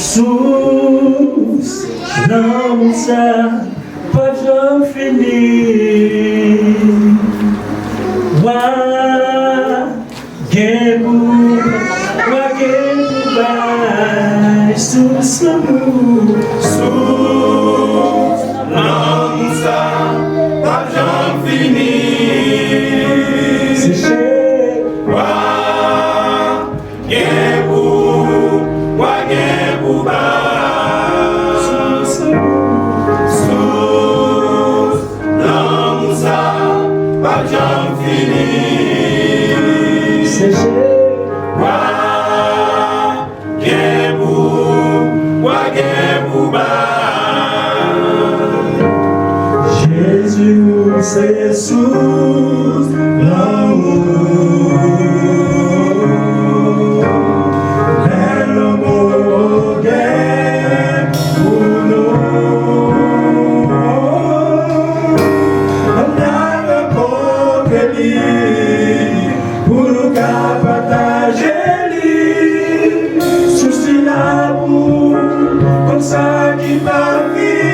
Source, lanmousa, pas de fini. Wa, gembou, bay, source l'amour. Source, lanmousa, pas de fini. C'est chez Wa, gembou, bay. source l'amour. Source, lanmousa, pas de fini. C'est chez Jésus, c'est sous l'amour. Mais l'amour est pour nous. On a rencontré lui pour nous partager lui. Souci l'amour, comme ça qui va finir.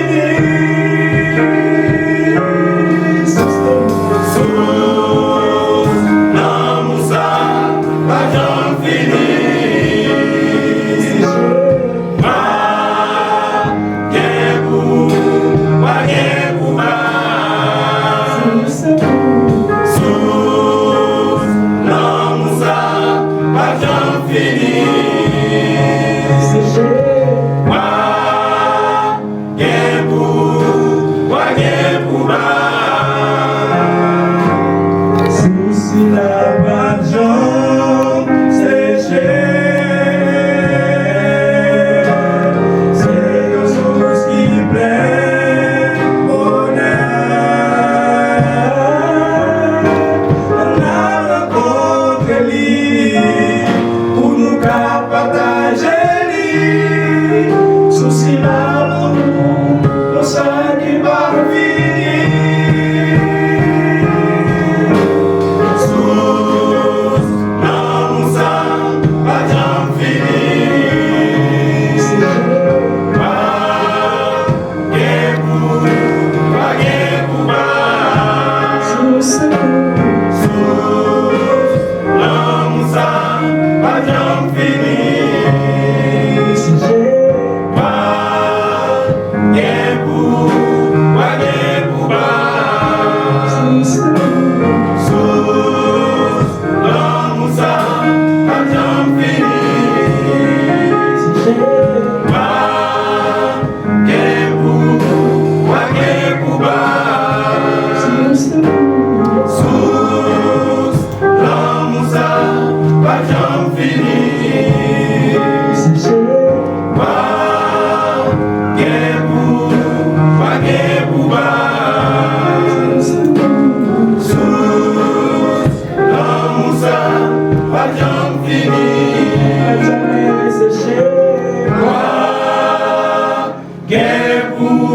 Gembou,